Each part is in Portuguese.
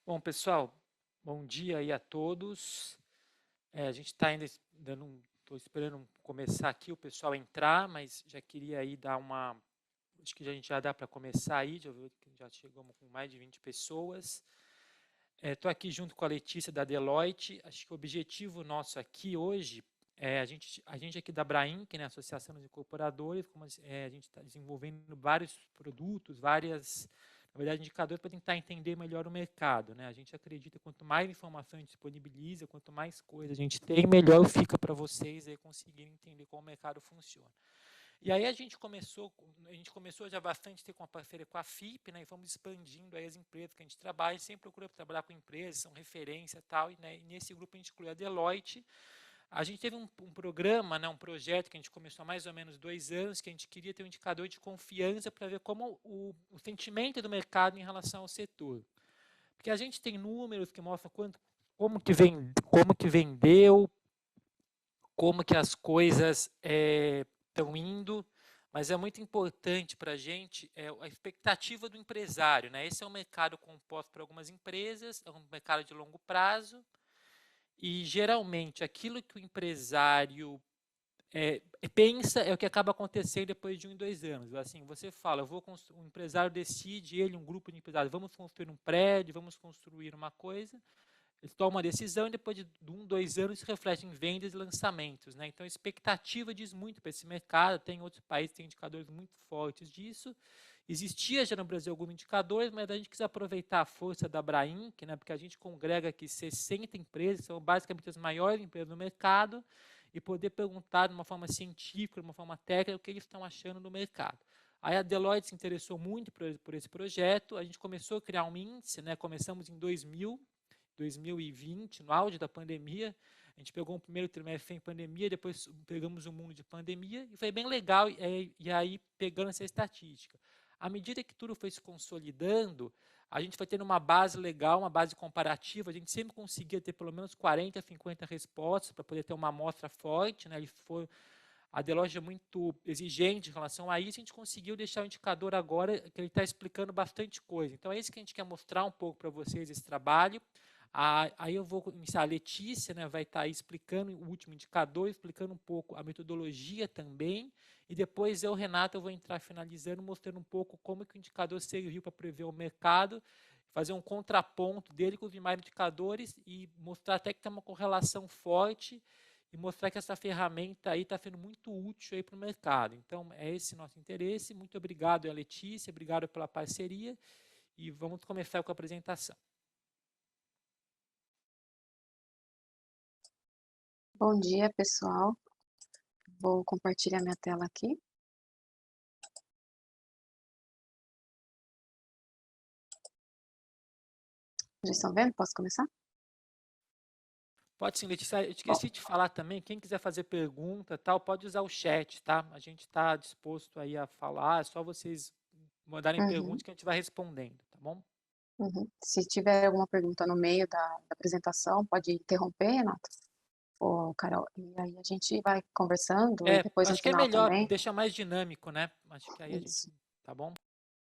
Bom, pessoal, bom dia aí a todos. A gente está ainda estou esperando começar aqui o pessoal entrar, mas já queria aí dar uma, acho que a gente já dá para começar aí, já chegamos com mais de 20 pessoas. Estou aqui junto com a Letícia da Deloitte. Acho que o objetivo nosso aqui hoje é a gente aqui da Brain, que é a Associação dos Incorporadores, a gente está desenvolvendo vários produtos, na verdade, indicadores para tentar entender melhor o mercado, né? A gente acredita que quanto mais informação a gente disponibiliza, quanto mais coisa a gente tem, melhor fica para vocês aí conseguirem entender como o mercado funciona. E aí a gente começou já bastante a ter uma parceria com a FIP, né, e fomos expandindo aí as empresas que a gente trabalha, a gente sempre procura trabalhar com empresas, são referência e tal, né, e nesse grupo a gente incluiu a Deloitte. A gente teve um programa, né, um projeto que a gente começou há mais ou menos 2 anos, que a gente queria ter um indicador de confiança para ver como o sentimento do mercado em relação ao setor. Porque a gente tem números que mostram como que vendeu, como que as coisas estão indo, mas é muito importante para a gente a expectativa do empresário, né? Esse é um mercado composto por algumas empresas, é um mercado de longo prazo, e geralmente aquilo que o empresário pensa é o que acaba acontecendo depois de 1, 2 anos. Assim, você fala, um empresário decide, um grupo de empresários, vamos construir um prédio, vamos construir uma coisa, eles tomam uma decisão e depois de 1, 2 anos se reflete em vendas e lançamentos, né? Então a expectativa diz muito para esse mercado, tem outros países que têm indicadores muito fortes disso. Existia já no Brasil alguns indicadores, mas a gente quis aproveitar a força da Brainc, né? Porque a gente congrega aqui 60 empresas, que são basicamente as maiores empresas do mercado, e poder perguntar de uma forma científica, de uma forma técnica, o que eles estão achando do mercado. Aí a Deloitte se interessou muito por esse projeto, a gente começou a criar um índice, né? Começamos em 2020, no auge da pandemia. A gente pegou um primeiro trimestre sem pandemia, depois pegamos um mundo de pandemia, e foi bem legal, e aí pegando essa estatística. À medida que tudo foi se consolidando, a gente foi tendo uma base legal, uma base comparativa, a gente sempre conseguia ter pelo menos 40, 50 respostas para poder ter uma amostra forte, né? A Deloitte é muito exigente em relação a isso, a gente conseguiu deixar o indicador agora que ele está explicando bastante coisa. Então é isso que a gente quer mostrar um pouco para vocês, esse trabalho. Aí eu vou iniciar, a Letícia, né, vai estar aí explicando o último indicador, explicando um pouco a metodologia também, e depois eu, Renato, eu vou entrar finalizando, mostrando um pouco como que o indicador serviu para prever o mercado, fazer um contraponto dele com os demais indicadores e mostrar até que tem uma correlação forte e mostrar que essa ferramenta aí está sendo muito útil aí para o mercado. Então, é esse nosso interesse. Muito obrigado, Letícia, obrigado pela parceria e vamos começar com a apresentação. Bom dia, pessoal. Vou compartilhar minha tela aqui. Já estão vendo? Posso começar? Pode sim, Letícia. Eu Bom, esqueci de falar também, quem quiser fazer pergunta, tal, pode usar o chat, tá? A gente está disposto aí a falar, é só vocês mandarem uhum, perguntas que a gente vai respondendo, tá bom? uhum. Se tiver alguma pergunta no meio da apresentação, pode interromper, Renata ou Carol, e aí a gente vai conversando e depois no Acho que é final melhor, também. deixa mais dinâmico, né? Acho que aí a gente, Isso, tá bom?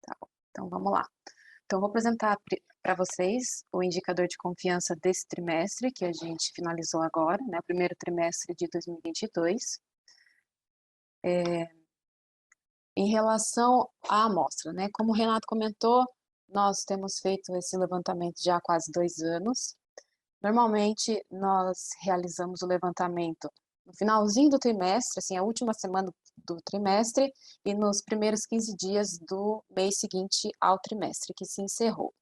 tá bom. Então vamos lá. Então vou apresentar para vocês o indicador de confiança desse trimestre que a gente finalizou agora, né, o primeiro trimestre de 2022. Em relação à amostra, né, como o Renato comentou, nós temos feito esse levantamento já há quase 2 anos. Normalmente, nós realizamos o levantamento no finalzinho do trimestre, assim, a última semana do trimestre e nos primeiros 15 dias do mês seguinte ao trimestre que se encerrou.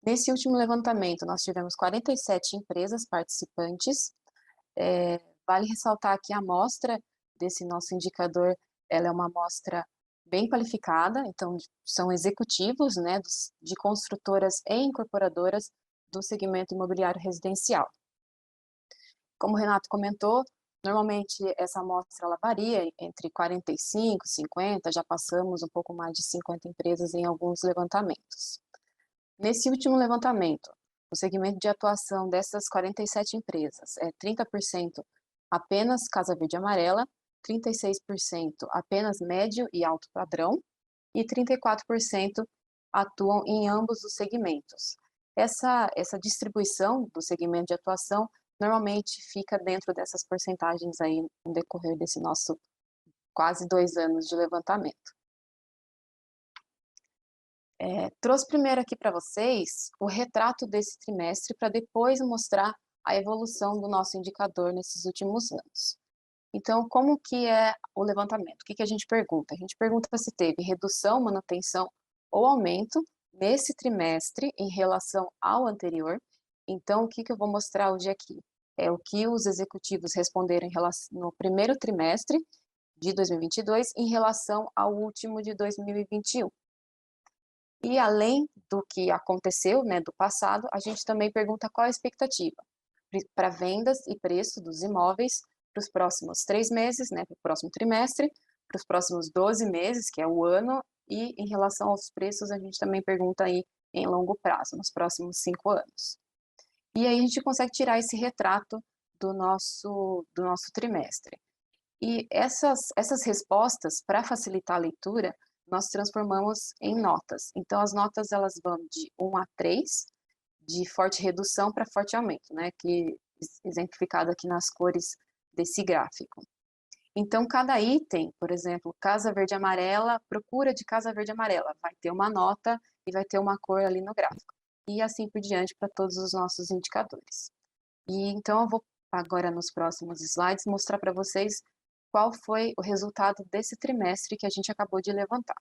Nesse último levantamento, nós tivemos 47 empresas participantes. Vale ressaltar que a amostra desse nosso indicador, ela é uma amostra bem qualificada, então são executivos, né, de construtoras e incorporadoras do segmento imobiliário residencial. Como o Renato comentou, normalmente essa amostra ela varia entre 45, 50, já passamos um pouco mais de 50 empresas em alguns levantamentos. Nesse último levantamento, o segmento de atuação dessas 47 empresas é 30% apenas Casa Verde e Amarela, 36% apenas médio e alto padrão e 34% atuam em ambos os segmentos. essa distribuição do segmento de atuação normalmente fica dentro dessas porcentagens aí no decorrer desse nosso quase 2 anos de levantamento. Trouxe primeiro aqui para vocês o retrato desse trimestre para depois mostrar a evolução do nosso indicador nesses últimos anos. Então, como que é o levantamento? O que que a gente pergunta? A gente pergunta se teve redução, manutenção ou aumento nesse trimestre em relação ao anterior. Então, o que que eu vou mostrar hoje aqui? É o que os executivos responderam no primeiro trimestre de 2022 em relação ao último de 2021. E além do que aconteceu, né, do passado, a gente também pergunta qual a expectativa para vendas e preço dos imóveis para os próximos 3 meses, né, para o próximo trimestre, para os próximos 12 meses, que é o ano, e em relação aos preços, a gente também pergunta aí em longo prazo, nos próximos 5 anos. E aí a gente consegue tirar esse retrato do nosso trimestre. E essas respostas, para facilitar a leitura, nós transformamos em notas. Então, as notas elas vão de 1 a 3, de forte redução para forte aumento, né, que exemplificado aqui nas cores desse gráfico. Então, cada item, por exemplo, casa verde e amarela, procura de casa verde e amarela, vai ter uma nota e vai ter uma cor ali no gráfico. E assim por diante para todos os nossos indicadores. E então eu vou agora nos próximos slides mostrar para vocês qual foi o resultado desse trimestre que a gente acabou de levantar.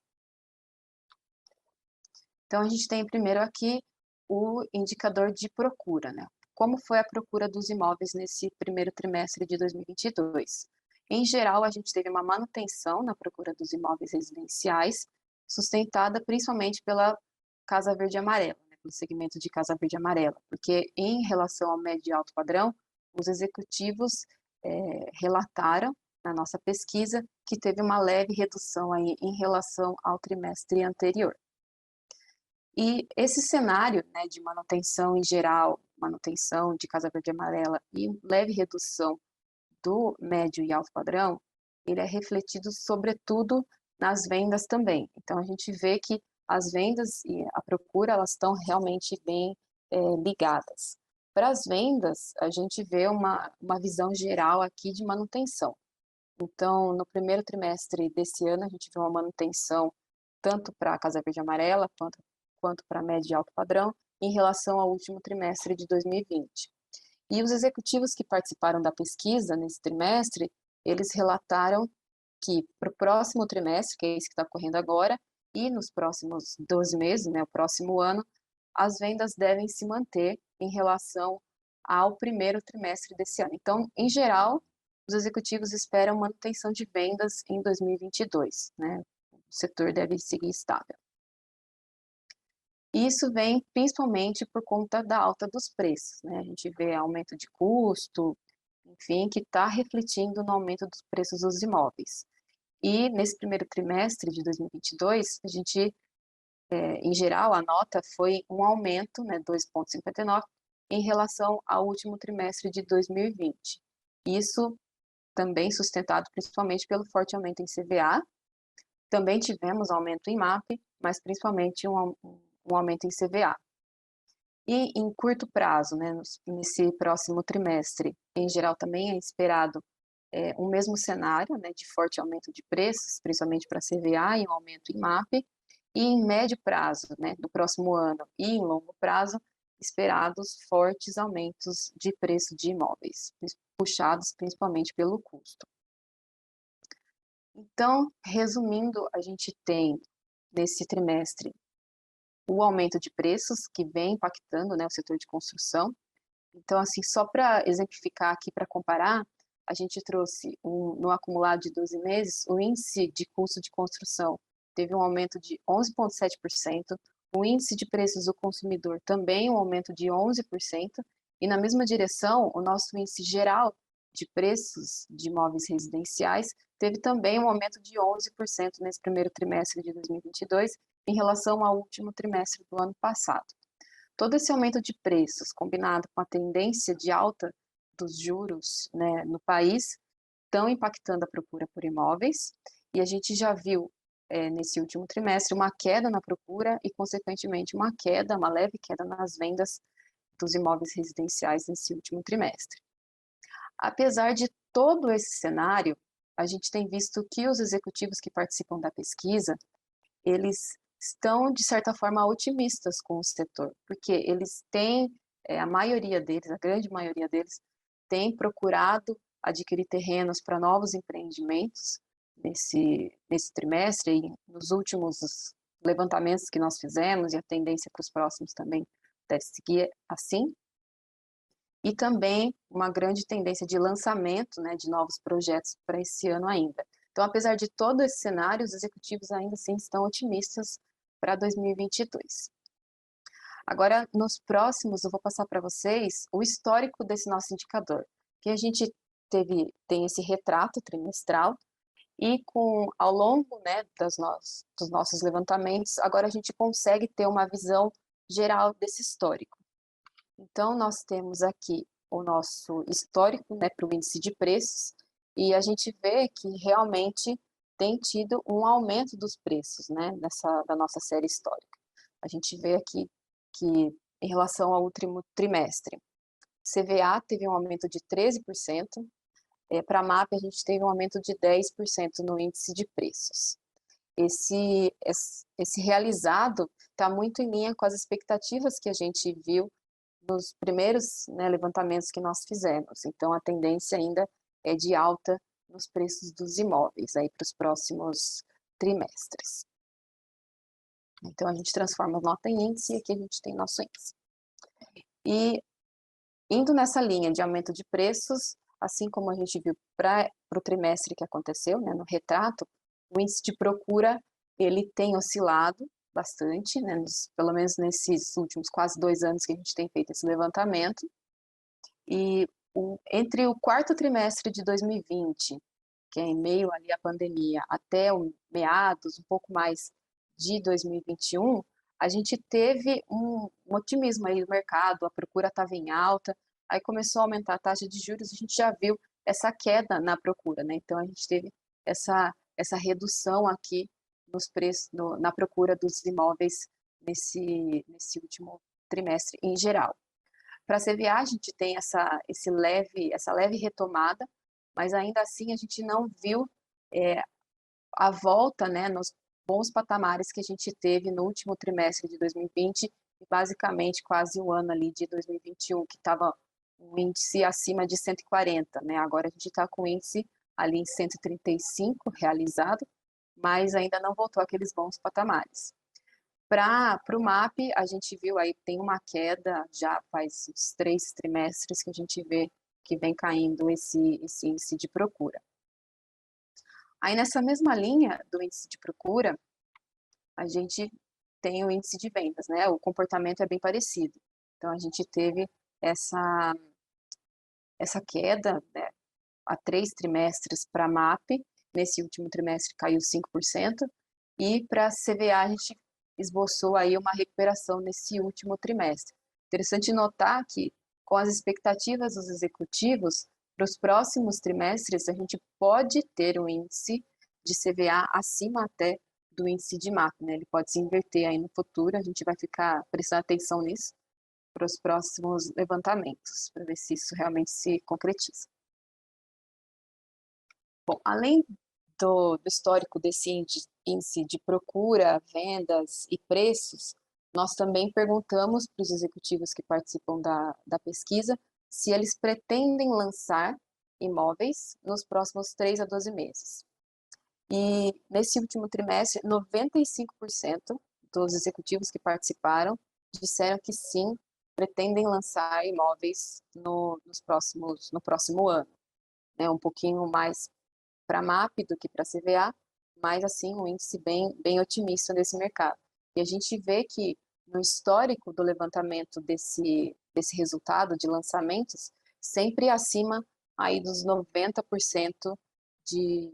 Então, a gente tem primeiro aqui o indicador de procura, né? Como foi a procura dos imóveis nesse primeiro trimestre de 2022? Em geral, a gente teve uma manutenção na procura dos imóveis residenciais, sustentada principalmente pela Casa Verde e Amarela, né? Pelo segmento de Casa Verde e Amarela, porque em relação ao médio e alto padrão, os executivos relataram na nossa pesquisa que teve uma leve redução aí em relação ao trimestre anterior. E esse cenário, né, de manutenção em geral, manutenção de Casa Verde e Amarela e leve redução do médio e alto padrão, ele é refletido sobretudo nas vendas também. Então a gente vê que as vendas e a procura, elas estão realmente bem ligadas. Para as vendas, a gente vê uma visão geral aqui de manutenção. Então, no primeiro trimestre desse ano, a gente viu uma manutenção tanto para a Casa Verde e Amarela, quanto para médio e alto padrão, em relação ao último trimestre de 2020. E os executivos que participaram da pesquisa nesse trimestre, eles relataram que para o próximo trimestre, que é esse que está ocorrendo agora, e nos próximos 12 meses, né, o próximo ano, as vendas devem se manter em relação ao primeiro trimestre desse ano. Então, em geral, os executivos esperam manutenção de vendas em 2022, né? O setor deve seguir estável. Isso vem principalmente por conta da alta dos preços, né? A gente vê aumento de custo, enfim, que está refletindo no aumento dos preços dos imóveis. E nesse primeiro trimestre de 2022, a gente, em geral, a nota foi um aumento, né, 2,59, em relação ao último trimestre de 2020. Isso também sustentado principalmente pelo forte aumento em CVA. Também tivemos aumento em MAP, mas principalmente um aumento em CVA. E em curto prazo, né, nesse próximo trimestre, em geral também é esperado um mesmo cenário, né, de forte aumento de preços, principalmente para CVA e um aumento em MAP. E em médio prazo, né, do próximo ano e em longo prazo, esperados fortes aumentos de preço de imóveis, puxados principalmente pelo custo. Então, resumindo, a gente tem nesse trimestre o aumento de preços que vem impactando, né, o setor de construção. Então, assim, só para exemplificar aqui, para comparar, a gente trouxe no acumulado de 12 meses, o índice de custo de construção teve um aumento de 11,7%, o índice de preços do consumidor também um aumento de 11%, e na mesma direção, o nosso índice geral de preços de imóveis residenciais teve também um aumento de 11% nesse primeiro trimestre de 2022, em relação ao último trimestre do ano passado. Todo esse aumento de preços, combinado com a tendência de alta dos juros, né, no país, estão impactando a procura por imóveis, e a gente já viu nesse último trimestre, uma queda na procura e, consequentemente, uma leve queda nas vendas dos imóveis residenciais nesse último trimestre. Apesar de todo esse cenário, a gente tem visto que os executivos que participam da pesquisa, eles estão, de certa forma, otimistas com o setor, porque eles têm, a maioria deles, a grande maioria deles, tem procurado adquirir terrenos para novos empreendimentos nesse trimestre, e nos últimos levantamentos que nós fizemos, e a tendência para os próximos também deve seguir assim. E também uma grande tendência de lançamento, né, de novos projetos para esse ano ainda. Então, apesar de todo esse cenário, os executivos ainda assim estão otimistas para 2022. Agora, nos próximos, eu vou passar para vocês o histórico desse nosso indicador, que a gente tem esse retrato trimestral, e ao longo, né, dos nossos levantamentos, agora a gente consegue ter uma visão geral desse histórico. Então, nós temos aqui o nosso histórico, né, para o índice de preços, e a gente vê que realmente tem tido um aumento dos preços, né, da nossa série histórica. A gente vê aqui que, em relação ao último trimestre, CVA teve um aumento de 13%, para a MAP a gente teve um aumento de 10% no índice de preços. Esse realizado está muito em linha com as expectativas que a gente viu nos primeiros, né, levantamentos que nós fizemos. Então, a tendência ainda é de alta nos preços dos imóveis aí para os próximos trimestres. Então, a gente transforma a nota em índice e aqui a gente tem nosso índice. E, indo nessa linha de aumento de preços, assim como a gente viu para o trimestre que aconteceu, né, no retrato, o índice de procura, ele tem oscilado bastante, né, pelo menos nesses últimos quase 2 anos que a gente tem feito esse levantamento. E entre o quarto trimestre de 2020, que é em meio ali à pandemia, até o meados, um pouco mais de 2021, a gente teve um otimismo aí do mercado, a procura estava em alta, aí começou a aumentar a taxa de juros, a gente já viu essa queda na procura, né? Então a gente teve essa redução aqui nos preços, na procura dos imóveis nesse último trimestre em geral. Para a CVA a gente tem essa leve retomada, mas ainda assim a gente não viu a volta, né, nos bons patamares que a gente teve no último trimestre de 2020 e basicamente quase o ano ali de 2021, que estava um índice acima de 140, né? Agora a gente está com o índice ali em 135 realizado, mas ainda não voltou àqueles bons patamares. Para o MAP, a gente viu aí, tem uma queda, já faz uns 3 trimestres que a gente vê que vem caindo esse índice de procura. Aí nessa mesma linha do índice de procura, a gente tem o índice de vendas, né? O comportamento é bem parecido. Então a gente teve essa queda, né, há 3 trimestres para a MAP, nesse último trimestre caiu 5%, e para a CVA a gente esboçou aí uma recuperação nesse último trimestre. Interessante notar que, com as expectativas dos executivos, para os próximos trimestres a gente pode ter um índice de CVA acima até do índice de MAP, né? Ele pode se inverter aí no futuro, a gente vai ficar prestando atenção nisso para os próximos levantamentos, para ver se isso realmente se concretiza. Bom, além do histórico desse índice de procura, vendas e preços, nós também perguntamos para os executivos que participam da pesquisa se eles pretendem lançar imóveis nos próximos 3 a 12 meses. E nesse último trimestre, 95% dos executivos que participaram disseram que sim, pretendem lançar imóveis no próximo ano, né? Um pouquinho mais para a MAP do que para a CVA, mas assim um índice bem otimista nesse mercado. E a gente vê que no histórico do levantamento desse resultado de lançamentos, sempre acima aí dos 90% de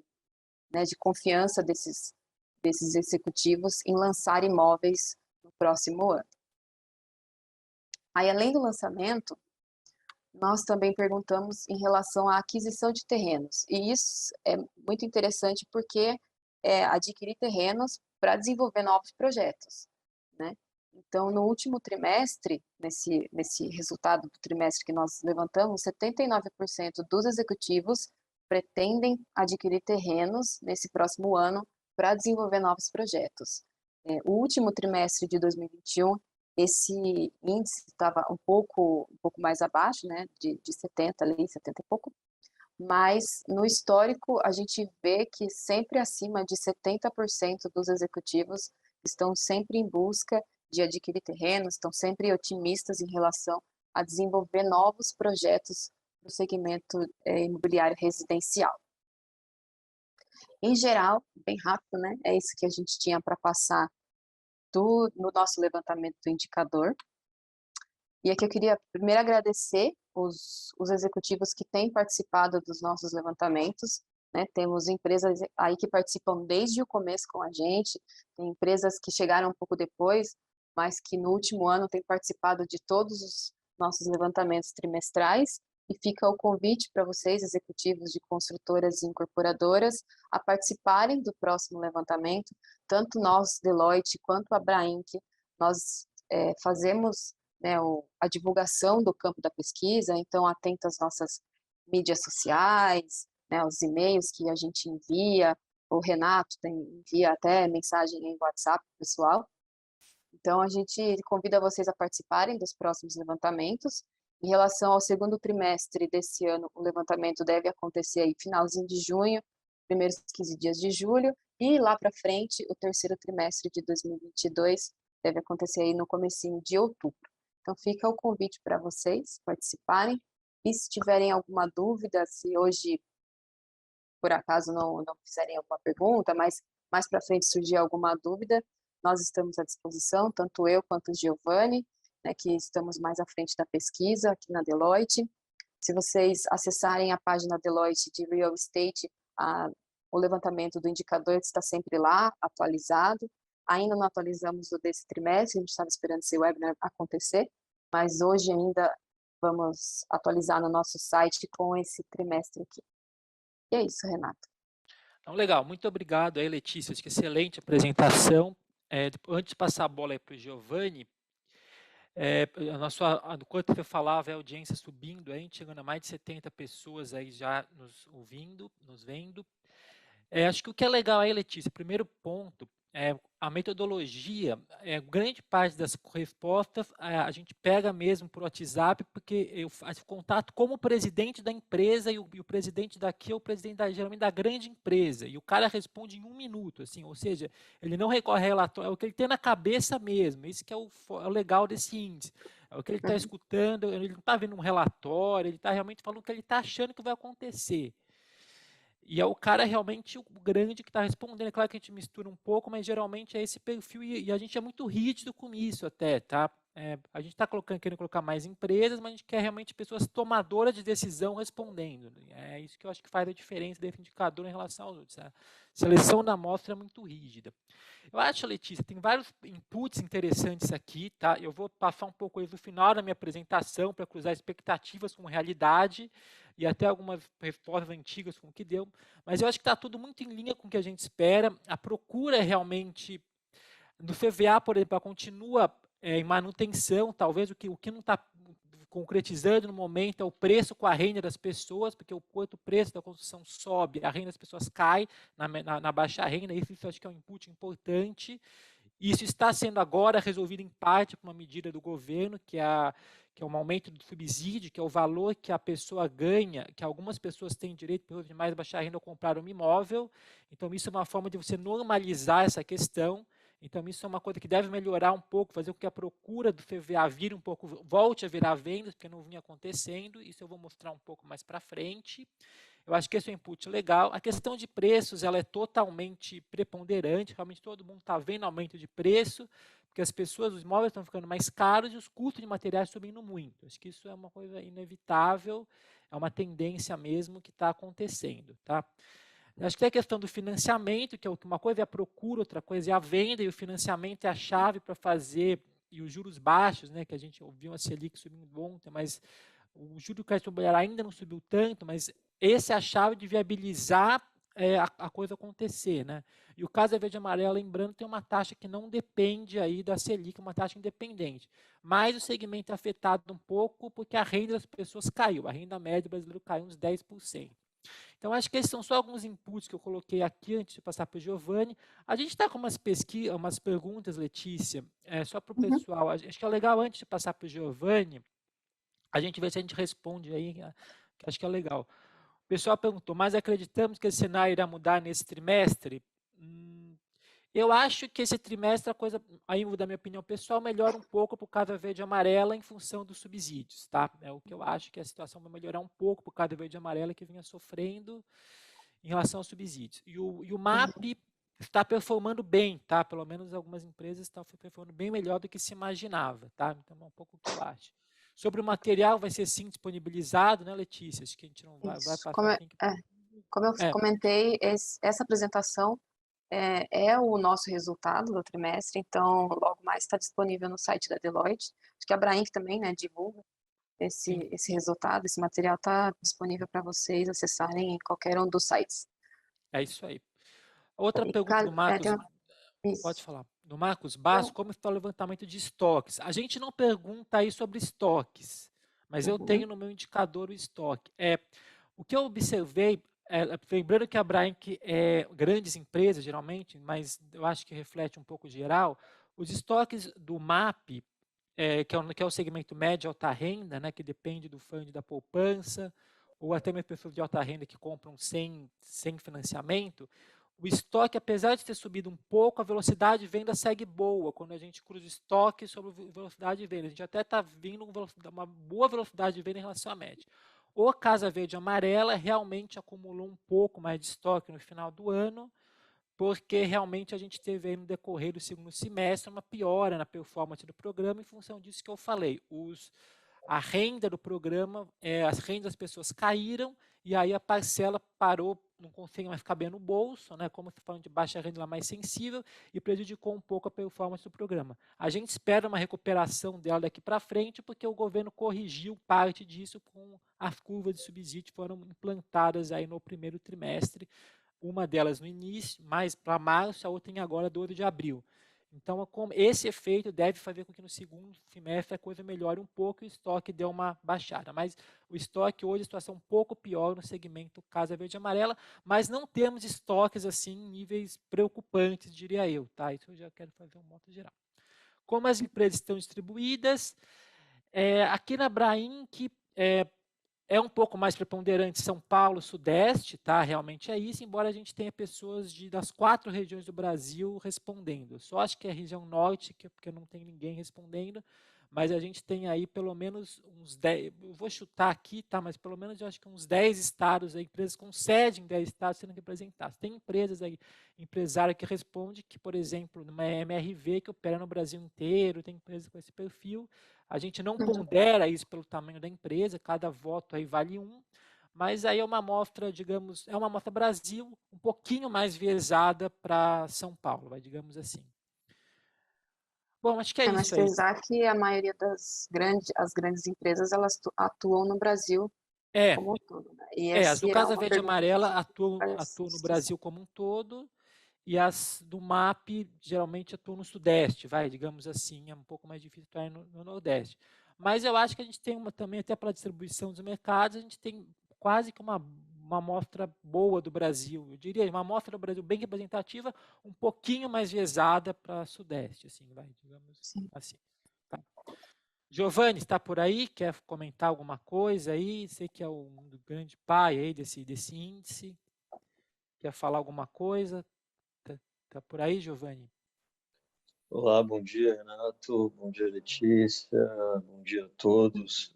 confiança desses executivos em lançar imóveis no próximo ano. Aí, além do lançamento, nós também perguntamos em relação à aquisição de terrenos. E isso é muito interessante porque adquirir terrenos para desenvolver novos projetos, né. Então, no último trimestre, nesse resultado do trimestre que nós levantamos, 79% dos executivos pretendem adquirir terrenos nesse próximo ano para desenvolver novos projetos. O último trimestre de 2021, esse índice estava um pouco mais abaixo, né, de 70 ali, 70 e pouco, mas no histórico a gente vê que sempre acima de 70% dos executivos estão sempre em busca de adquirir terrenos, estão sempre otimistas em relação a desenvolver novos projetos no segmento imobiliário residencial. Em geral, bem rápido, né, é isso que a gente tinha para passar no nosso levantamento do indicador. E aqui eu queria primeiro agradecer os executivos que têm participado dos nossos levantamentos, né, temos empresas aí que participam desde o começo com a gente, tem empresas que chegaram um pouco depois, mas que no último ano têm participado de todos os nossos levantamentos trimestrais, e fica o convite para vocês, executivos de construtoras e incorporadoras, a participarem do próximo levantamento, tanto nós, Deloitte, quanto a Brainc, nós fazemos, né, a divulgação do campo da pesquisa, então atento às nossas mídias sociais, né, os e-mails que a gente envia, o Renato envia até mensagem em WhatsApp pessoal. Então a gente convida vocês a participarem dos próximos levantamentos. Em relação ao segundo trimestre desse ano, o levantamento deve acontecer aí finalzinho de junho, primeiros 15 dias de julho, e lá para frente, o terceiro trimestre de 2022 deve acontecer aí no comecinho de outubro. Então fica o convite para vocês participarem, e se tiverem alguma dúvida, se hoje por acaso não fizerem alguma pergunta, mas mais para frente surgir alguma dúvida, nós estamos à disposição, tanto eu quanto o Giovanni, né, que estamos mais à frente da pesquisa aqui na Deloitte. Se vocês acessarem a página Deloitte de Real Estate, o levantamento do indicador está sempre lá, atualizado. Ainda não atualizamos o desse trimestre, a gente estava esperando esse webinar acontecer, mas hoje ainda vamos atualizar no nosso site com esse trimestre aqui. E é isso, Renato. Então, legal, muito obrigado aí, Letícia, acho que excelente apresentação. Antes de passar a bola para o Giovanni, enquanto você falava, a audiência subindo, a gente chegando a mais de 70 pessoas aí já nos ouvindo, nos vendo. Acho que o que é legal aí, Letícia, primeiro ponto, a metodologia, grande parte das respostas a gente pega mesmo por WhatsApp, porque eu faço contato como presidente da empresa e o presidente daqui é o presidente geralmente da grande empresa, e o cara responde em 1 minuto, assim, ou seja, ele não recorre a relatório, é o que ele tem na cabeça mesmo, isso que é o legal desse índice, é o que ele está escutando, ele não está vendo um relatório, ele está realmente falando o que ele está achando que vai acontecer. E é o cara realmente o grande que está respondendo. É claro que a gente mistura um pouco, mas geralmente é esse perfil e a gente é muito rígido com isso até, tá? A gente está querendo colocar mais empresas, mas a gente quer realmente pessoas tomadoras de decisão respondendo. É isso que eu acho que faz a diferença desse indicador em relação aos outros. A seleção da amostra é muito rígida. Eu acho, Letícia, tem vários inputs interessantes aqui, tá? Eu vou passar um pouco eles no final da minha apresentação para cruzar expectativas com realidade e até algumas respostas antigas com o que deu, mas eu acho que está tudo muito em linha com o que a gente espera. A procura é realmente, no CVA, por exemplo, ela continua em manutenção, talvez o que não está concretizando no momento é o preço com a renda das pessoas, porque quanto o preço da construção sobe, a renda das pessoas cai na baixa renda, isso eu acho que é um input importante. Isso está sendo agora resolvido em parte por uma medida do governo, que é um aumento do subsídio, que é o valor que a pessoa ganha, que algumas pessoas têm direito, por de mais baixa renda, a comprar um imóvel. Então, isso é uma forma de você normalizar essa questão. Então, isso é uma coisa que deve melhorar um pouco, fazer com que a procura do CVA vire um pouco, volte a virar vendas, porque não vinha acontecendo. Isso eu vou mostrar um pouco mais para frente. Eu acho que esse é um input legal. A questão de preços, ela é totalmente preponderante. Realmente todo mundo está vendo aumento de preço, porque as pessoas, os imóveis estão ficando mais caros e os custos de materiais subindo muito. Acho que isso é uma coisa inevitável, é uma tendência mesmo que está acontecendo, tá? Acho que tem a questão do financiamento, que é uma coisa é a procura, outra coisa é a venda, e o financiamento é a chave para fazer, e os juros baixos, né, que a gente ouviu a Selic subindo ontem, mas o juro do crédito imobiliário ainda não subiu tanto, mas essa é a chave de viabilizar a coisa acontecer, né? E o Casa Verde e Amarela, lembrando, tem uma taxa que não depende aí da Selic, uma taxa independente. Mas o segmento é afetado um pouco porque a renda das pessoas caiu, a renda média brasileira caiu uns 10%. Então, acho que esses são só alguns inputs que eu coloquei aqui antes de passar para o Giovanni. A gente está com umas perguntas, Letícia, só para o Uhum. pessoal. Acho que é legal, antes de passar para o Giovanni, a gente ver se a gente responde aí, que acho que é legal. O pessoal perguntou, mas acreditamos que esse cenário irá mudar nesse trimestre? Eu acho que esse trimestre a coisa, aí da minha opinião pessoal, melhora um pouco por Casa Verde e Amarela em função dos subsídios, tá? É o que eu acho que a situação vai melhorar um pouco por Casa Verde e Amarela que vinha sofrendo em relação aos subsídios. E o Uhum. MAP está performando bem, tá? Pelo menos algumas empresas estão performando bem melhor do que se imaginava, tá? Então é um pouco o que eu acho. Sobre o material, vai ser sim disponibilizado, né, Letícia? Acho que a gente não vai Isso. passar o link. Como eu É, comentei, essa apresentação é o nosso resultado do trimestre, então logo mais está disponível no site da Deloitte. Acho que a Brainc também, né, divulga sim, esse resultado, esse material está disponível para vocês acessarem em qualquer um dos sites. é isso aí. Outra E, pergunta do Marcos, tem pode isso. falar. Do Marcos Basso, Não. como está o levantamento de estoques? A gente não pergunta aí sobre estoques, mas eu Uhum. tenho no meu indicador o estoque. O que eu observei, lembrando que a Brainc é grandes empresas, geralmente, mas eu acho que reflete um pouco geral, os estoques do MAP, que é o segmento médio alta renda, né, que depende do fundo da poupança, ou até mesmo pessoas de alta renda que compram sem financiamento, o estoque, apesar de ter subido um pouco, a velocidade de venda segue boa. Quando a gente cruza estoque sobre velocidade de venda, a gente até está vindo uma boa velocidade de venda em relação à média. O Casa Verde Amarela realmente acumulou um pouco mais de estoque no final do ano, porque realmente a gente teve aí no decorrer do segundo semestre uma piora na performance do programa em função disso que eu falei. A renda do programa, as rendas das pessoas caíram e aí a parcela parou, não consegue mais caber no bolso, né? Como você tá falando de baixa renda, ela é mais sensível e prejudicou um pouco a performance do programa. A gente espera uma recuperação dela daqui para frente, porque o governo corrigiu parte disso com as curvas de subsídio que foram implantadas aí no primeiro trimestre, uma delas no início, mais para março, a outra em agora 12 de abril. Então, esse efeito deve fazer com que no segundo semestre a coisa melhore um pouco e o estoque dê uma baixada. Mas o estoque hoje, a situação um pouco pior no segmento Casa Verde e Amarela, mas não temos estoques assim em níveis preocupantes, diria eu. Tá? Isso eu já quero fazer um moto geral. Como as empresas estão distribuídas, aqui na Brainc, é um pouco mais preponderante São Paulo, Sudeste, tá? Realmente é isso, embora a gente tenha pessoas das 4 regiões do Brasil respondendo. Só acho que é a região Norte, porque não tem ninguém respondendo, mas a gente tem aí pelo menos uns 10, eu vou chutar aqui, tá? Mas pelo menos eu acho que uns 10 estados, aí, empresas com sede em 10 estados sendo representadas. Tem empresas aí, empresário que responde que, por exemplo, numa MRV que opera no Brasil inteiro, tem empresas com esse perfil. A gente não Uhum. pondera isso pelo tamanho da empresa, cada voto aí vale um, mas aí é uma amostra, digamos, é uma amostra Brasil um pouquinho mais viesada para São Paulo, digamos assim. Bom, acho que é Mas isso aí. pesar que a maioria as grandes empresas, elas atuam no Brasil É, como um todo, né? E as do essa é Casa uma Verde e pergunta que a Amarela gente atuam no faz. Brasil como um todo, e as do MAP geralmente atuam no Sudeste, digamos assim, é um pouco mais difícil atuar no Nordeste. Mas eu acho que a gente tem também, até pela distribuição dos mercados, a gente tem quase que uma amostra boa do Brasil. Eu diria, uma amostra do Brasil bem representativa, um pouquinho mais viesada para Sudeste, assim, digamos Sim. assim. Tá. Giovanni, está por aí? Quer comentar alguma coisa aí? Sei que é um grande pai aí desse índice. Quer falar alguma coisa? Tá por aí, Giovanni? Olá, bom dia, Renato. Bom dia, Letícia. Bom dia a todos.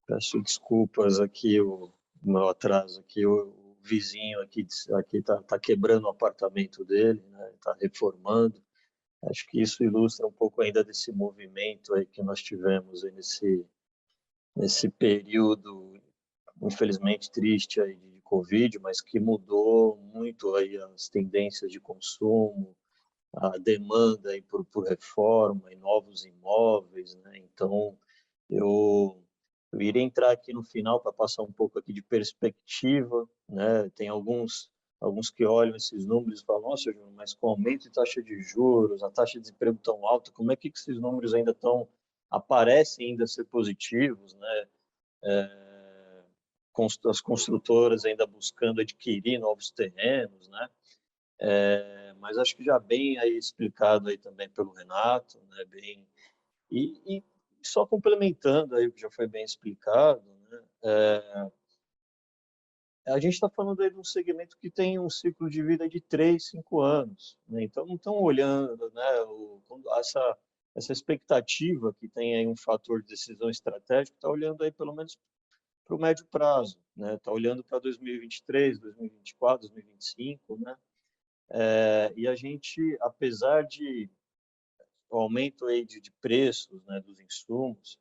Peço desculpas aqui o meu atraso aqui. O vizinho aqui tá quebrando o apartamento dele, né? Está reformando. Acho que isso ilustra um pouco ainda desse movimento aí que nós tivemos aí nesse período, infelizmente triste aí de Covid, mas que mudou muito aí as tendências de consumo, a demanda aí por reforma e novos imóveis, né? Então, eu, eu iria entrar aqui no final para passar um pouco aqui de perspectiva, né? Tem alguns que olham esses números e falam, nossa, João, mas com o aumento de taxa de juros, a taxa de desemprego tão alta, como é que esses números ainda aparecem ainda ser positivos, né? As construtoras ainda buscando adquirir novos terrenos, né? Mas acho que já bem aí explicado aí também pelo Renato, né? E só complementando aí o que já foi bem explicado, né? A gente está falando aí de um segmento que tem um ciclo de vida de 3, 5 anos, né? Então não estão olhando, né, essa expectativa que tem aí um fator de decisão estratégica, está olhando aí pelo menos para o médio prazo, né? Está olhando para 2023, 2024, 2025, né? E a gente, apesar de o aumento aí de preços, né, dos insumos,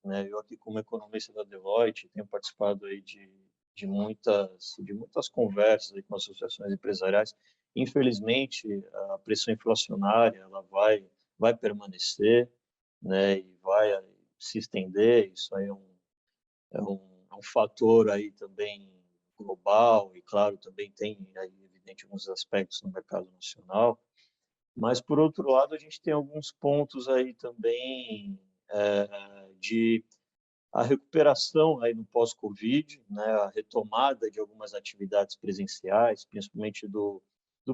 né, eu aqui como economista da Deloitte tenho participado aí de muitas conversas aí com associações empresariais. Infelizmente, a pressão inflacionária ela vai permanecer, né, e vai se estender. Isso aí é um fator aí também global e, claro, também tem aí, evidente, alguns aspectos no mercado nacional. Mas, por outro lado, a gente tem alguns pontos aí também de a recuperação aí no pós-Covid, né, a retomada de algumas atividades presenciais, principalmente do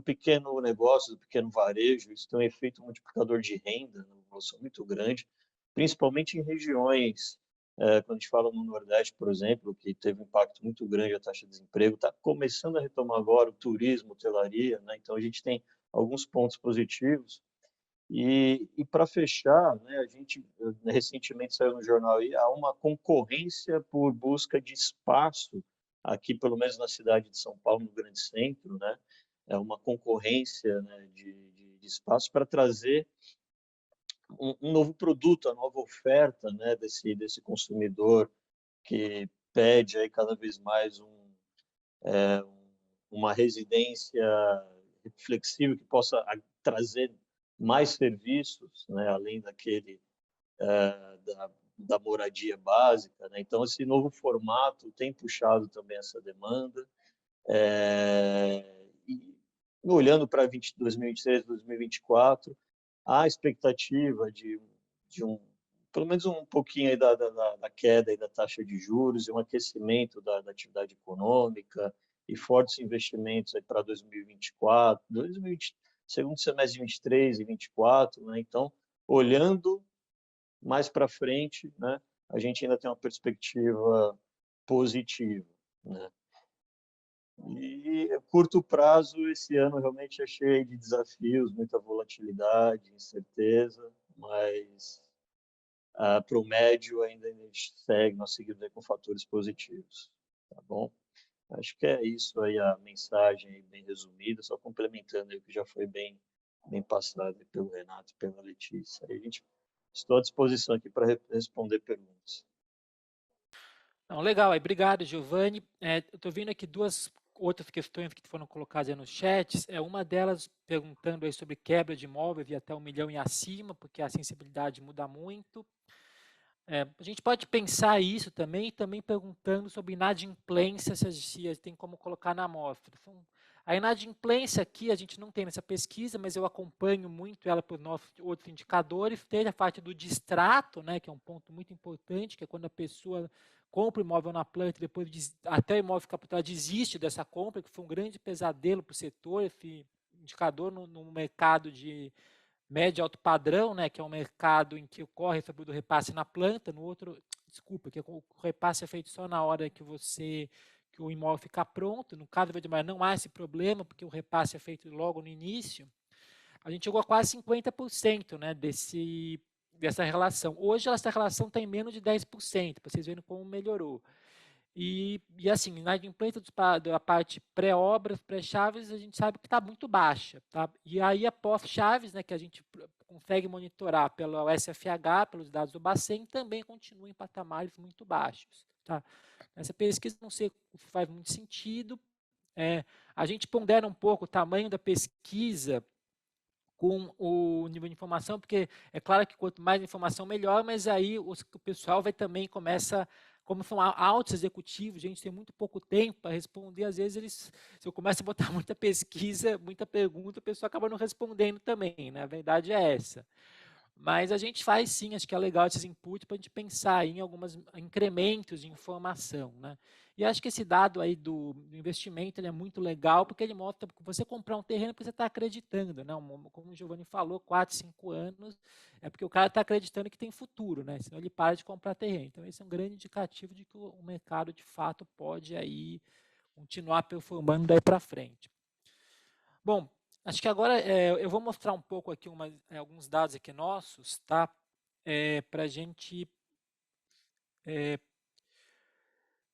pequeno negócio, do pequeno varejo. Isso tem um efeito multiplicador de renda, uma evolução muito grande, principalmente em regiões, quando a gente fala no Nordeste, por exemplo, que teve um impacto muito grande a taxa de desemprego, está começando a retomar agora o turismo, hotelaria, né? Então a gente tem alguns pontos positivos. E para fechar, né, a gente recentemente saiu no jornal aí, há uma concorrência por busca de espaço aqui, pelo menos na cidade de São Paulo, no Grande Centro, né? É uma concorrência, né, de espaço para trazer um novo produto, a nova oferta, né, desse consumidor que pede aí cada vez mais uma residência flexível que possa trazer mais serviços, né, além da moradia básica, né? Então, esse novo formato tem puxado também essa demanda. E olhando para 2023, 2024, há expectativa pelo menos um pouquinho aí da queda aí da taxa de juros e um aquecimento da atividade econômica e fortes investimentos aí para 2024, segundo semestre de 23 e 24, né? Então, olhando mais para frente, né, a gente ainda tem uma perspectiva positiva, né? E a curto prazo, esse ano realmente é cheio de desafios, muita volatilidade, incerteza, mas para o médio ainda a gente nós seguimos aí com fatores positivos, tá bom? Acho que é isso aí a mensagem aí bem resumida, só complementando aí o que já foi bem passado pelo Renato e pela Letícia. Aí estou à disposição aqui para responder perguntas. Não, legal, aí, obrigado, Giovanni. Eu estou vendo aqui duas outras questões que foram colocadas aí nos chats. Uma delas perguntando aí sobre quebra de imóvel de até 1 milhão e acima, porque a sensibilidade muda muito. A gente pode pensar isso também, e também perguntando sobre inadimplência, se tem como colocar na amostra. A inadimplência aqui a gente não tem nessa pesquisa, mas eu acompanho muito ela por outros indicadores. Tem a parte do distrato, né, que é um ponto muito importante, que é quando a pessoa compra o imóvel na planta e depois até o imóvel ficar pronto, ela desiste dessa compra, que foi um grande pesadelo para o setor, esse indicador no mercado de médio alto padrão, né, que é um mercado em que ocorre o repasse na planta, no outro, desculpa, que o repasse é feito só na hora que o imóvel fica pronto. No caso do Verde Mar não há esse problema, porque o repasse é feito logo no início. A gente chegou a quase 50%, né, dessa relação. Hoje essa relação está em menos de 10%, para vocês verem como melhorou. E assim, na inadimplência da parte pré-obras, pré-chaves, a gente sabe que está muito baixa. Tá? E aí a pós-chaves, né, que a gente consegue monitorar pelo SFH, pelos dados do Bacen, também continua em patamares muito baixos. Tá? Essa pesquisa não sei se faz muito sentido. A gente pondera um pouco o tamanho da pesquisa com o nível de informação, porque é claro que quanto mais informação, melhor, mas aí o pessoal vai também começa como são altos executivos, a gente tem muito pouco tempo para responder, às vezes se eu começo a botar muita pesquisa, muita pergunta, o pessoal acaba não respondendo também, né? A verdade é essa. Mas a gente faz sim, acho que é legal esses inputs para a gente pensar em alguns incrementos de informação, né? E acho que esse dado aí do investimento ele é muito legal, porque ele mostra que você comprar um terreno porque você está acreditando, né? Como o Giovanni falou, 4, 5 anos, é porque o cara está acreditando que tem futuro, né? Senão ele para de comprar terreno. Então esse é um grande indicativo de que o mercado de fato pode aí continuar performando daí para frente. Bom, acho que agora eu vou mostrar um pouco aqui alguns dados aqui nossos, tá? Para a gente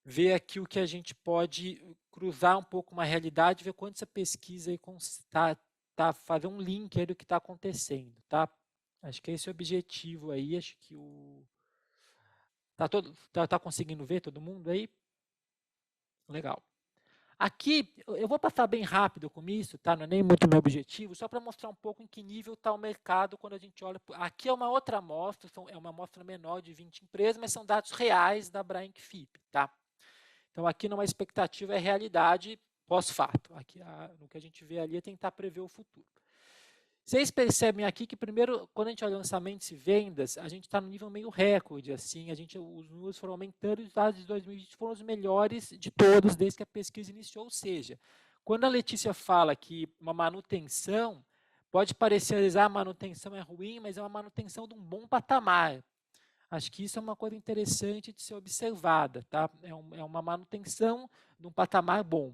ver aqui o que a gente pode cruzar um pouco uma realidade, ver quanto essa pesquisa aí fazer um link aí do que está acontecendo, tá? Acho que esse é o objetivo aí, acho que tá conseguindo ver todo mundo aí? Legal. Aqui, eu vou passar bem rápido com isso, tá? Não é nem muito meu objetivo, só para mostrar um pouco em que nível está o mercado quando a gente olha. Aqui é uma outra amostra, é uma amostra menor de 20 empresas, mas são dados reais da Brainc-FIP, tá? Então, aqui não é expectativa, é realidade pós-fato. Aqui, no que a gente vê ali é tentar prever o futuro. Vocês percebem aqui que, primeiro, quando a gente olha lançamentos e vendas, a gente está no nível meio recorde, assim, os números foram aumentando e os dados de 2020 foram os melhores de todos desde que a pesquisa iniciou. Ou seja, quando a Letícia fala que uma manutenção, pode parecer a manutenção é ruim, mas é uma manutenção de um bom patamar. Acho que isso é uma coisa interessante de ser observada, tá? É uma manutenção de um patamar bom.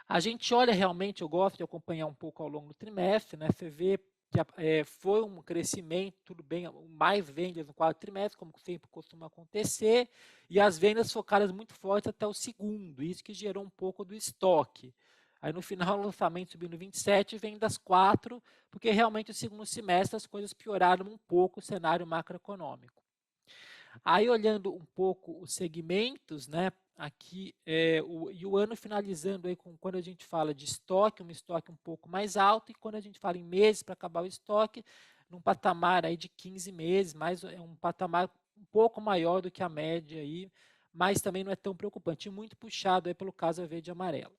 A gente olha realmente, eu gosto de acompanhar um pouco ao longo do trimestre, né? Você vê que foi um crescimento, tudo bem, mais vendas no quarto trimestre, como sempre costuma acontecer, e as vendas focadas muito fortes até o segundo, isso que gerou um pouco do estoque. Aí no final o lançamento subindo 27, vendas 4, porque realmente o segundo semestre as coisas pioraram um pouco o cenário macroeconômico. Aí olhando um pouco os segmentos, né? Aqui e o ano finalizando aí quando a gente fala de estoque, um estoque um pouco mais alto, e quando a gente fala em meses para acabar o estoque, num patamar aí de 15 meses, um patamar um pouco maior do que a média aí, mas também não é tão preocupante, muito puxado aí pelo caso verde e amarelo.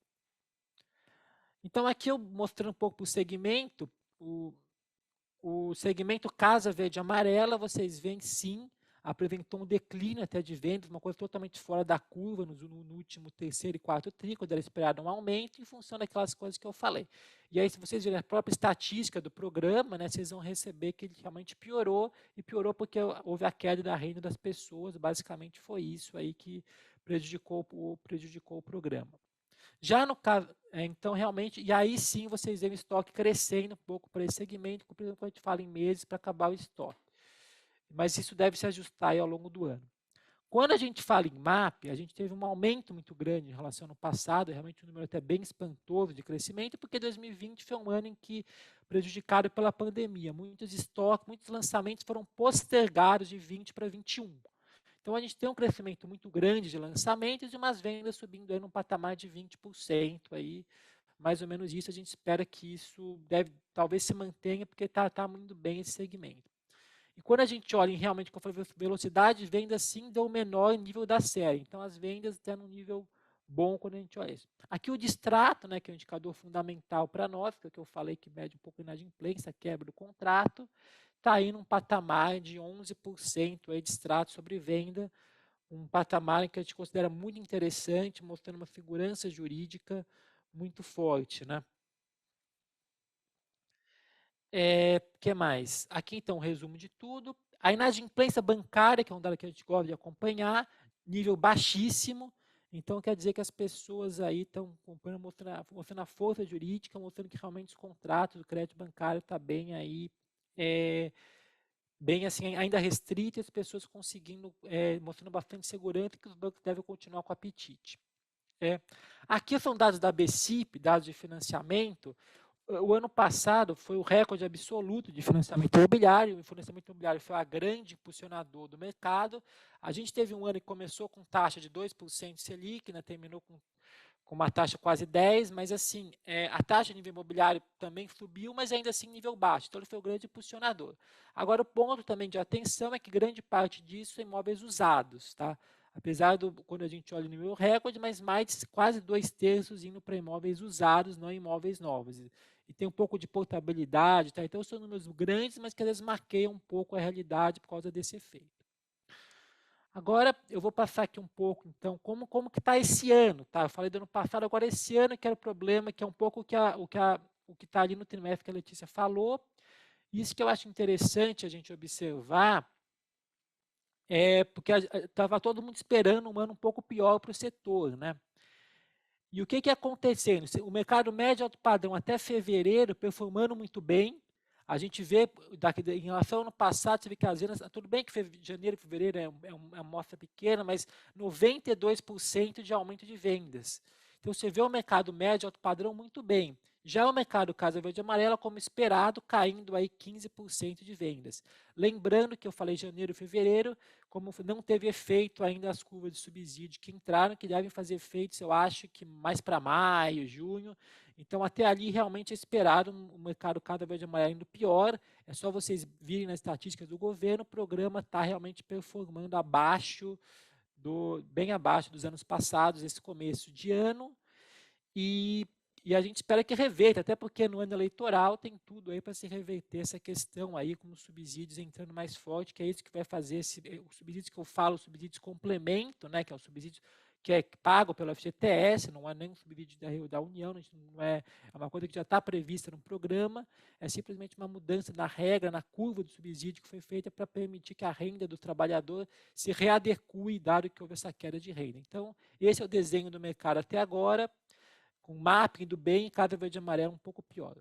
Então aqui eu mostrando um pouco para o segmento, o segmento casa verde e amarela, vocês veem sim, apresentou um declínio até de vendas, uma coisa totalmente fora da curva no último terceiro e quarto tri, quando era esperado um aumento em função daquelas coisas que eu falei. E aí, se vocês verem a própria estatística do programa, né, vocês vão receber que ele realmente piorou, e piorou porque houve a queda da renda das pessoas, basicamente foi isso aí que prejudicou o programa. Já no caso, então realmente, e aí sim vocês veem o estoque crescendo um pouco para esse segmento, por exemplo, quando a gente fala em meses para acabar o estoque. Mas isso deve se ajustar aí ao longo do ano. Quando a gente fala em MAP, a gente teve um aumento muito grande em relação ao ano passado, realmente um número até bem espantoso de crescimento, porque 2020 foi um ano em que, prejudicado pela pandemia, muitos estoques, muitos lançamentos foram postergados de 20 para 21. Então a gente tem um crescimento muito grande de lançamentos e umas vendas subindo aí num patamar de 20% aí, mais ou menos isso. A gente espera que isso talvez se mantenha, porque está muito bem esse segmento. E quando a gente olha em realmente qual foi a velocidade de venda, sim, deu o menor nível da série. Então as vendas estão num nível bom quando a gente olha isso. Aqui o distrato, né, que é um indicador fundamental para nós, que é o que eu falei que mede um pouco a inadimplência, quebra do contrato, está aí num patamar de 11% aí de extrato sobre venda, um patamar que a gente considera muito interessante, mostrando uma segurança jurídica muito forte, né? Que mais? Aqui então um resumo de tudo. A inadimplência bancária, que é um dado que a gente gosta de acompanhar, nível baixíssimo. Então quer dizer que as pessoas aí estão mostrando a força jurídica, mostrando que realmente os contratos do crédito bancário está bem aí, bem assim, ainda restrito, e as pessoas conseguindo, mostrando bastante segurança que os bancos devem continuar com apetite. Aqui são dados da BCIP, dados de financiamento. O ano passado foi o recorde absoluto de financiamento imobiliário. O financiamento imobiliário foi a grande impulsionador do mercado. A gente teve um ano que começou com taxa de 2% Selic, né, terminou com com uma taxa quase 10, mas assim, a taxa de nível imobiliário também subiu, mas ainda assim nível baixo, então ele foi o grande impulsionador. Agora, o ponto também de atenção é que grande parte disso é imóveis usados, tá? Apesar do, quando a gente olha o nível recorde, mas mais de quase 2/3 indo para imóveis usados, não imóveis novos. E tem um pouco de portabilidade, tá? Então são números grandes, mas que às vezes maqueiam um pouco a realidade por causa desse efeito. Agora eu vou passar aqui um pouco, então, como que está esse ano, tá? Eu falei do ano passado, agora esse ano que era o problema, que é um pouco o que está ali no trimestre que a Letícia falou. Isso que eu acho interessante a gente observar, porque estava todo mundo esperando um ano um pouco pior para o setor, né? E o que acontecendo? O mercado médio alto padrão até fevereiro performando muito bem. A gente vê, em relação ao ano passado, você vê que as vendas, tudo bem que janeiro e fevereiro é uma amostra pequena, mas 92% de aumento de vendas. Então você vê o mercado médio alto padrão muito bem. Já o mercado Casa Verde e Amarela, como esperado, caindo aí 15% de vendas. Lembrando que eu falei janeiro e fevereiro, como não teve efeito ainda as curvas de subsídio que entraram, que devem fazer efeitos, eu acho que mais para maio, junho. Então, até ali, realmente é esperado um mercado cada vez mais indo pior. É só vocês virem nas estatísticas do governo, o programa está realmente performando bem abaixo dos anos passados, esse começo de ano. E a gente espera que reverta, até porque no ano eleitoral tem tudo aí para se reverter essa questão aí, com os subsídios entrando mais forte, que é isso que vai fazer os subsídios que eu falo, os subsídios complemento, né, que é o subsídio que é pago pelo FGTS, não é nem um subsídio da União, não é uma coisa que já está prevista no programa, é simplesmente uma mudança na regra, na curva do subsídio que foi feita para permitir que a renda do trabalhador se readeque, dado que houve essa queda de renda. Então, esse é o desenho do mercado até agora, com mapping do bem e cada verde e amarelo um pouco pior.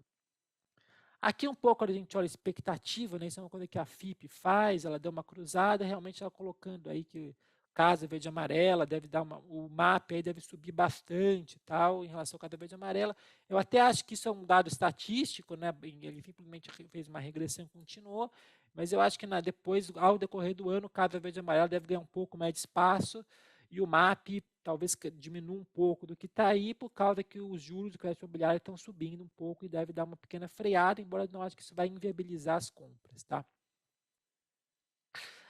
Aqui um pouco a gente olha a expectativa, né? Isso é uma coisa que a FIP faz, ela deu uma cruzada, realmente ela colocando aí que casa verde e amarela deve dar o MAP aí deve subir bastante, tal, em relação ao casa verde e amarela. Eu até acho que isso é um dado estatístico, né? Ele simplesmente fez uma regressão e continuou, mas eu acho que depois, ao decorrer do ano, o casa verde e amarela deve ganhar um pouco mais de espaço e o MAP talvez diminua um pouco do que está aí, por causa que os juros do crédito imobiliário estão subindo um pouco e deve dar uma pequena freada, embora eu não acho que isso vai inviabilizar as compras, tá?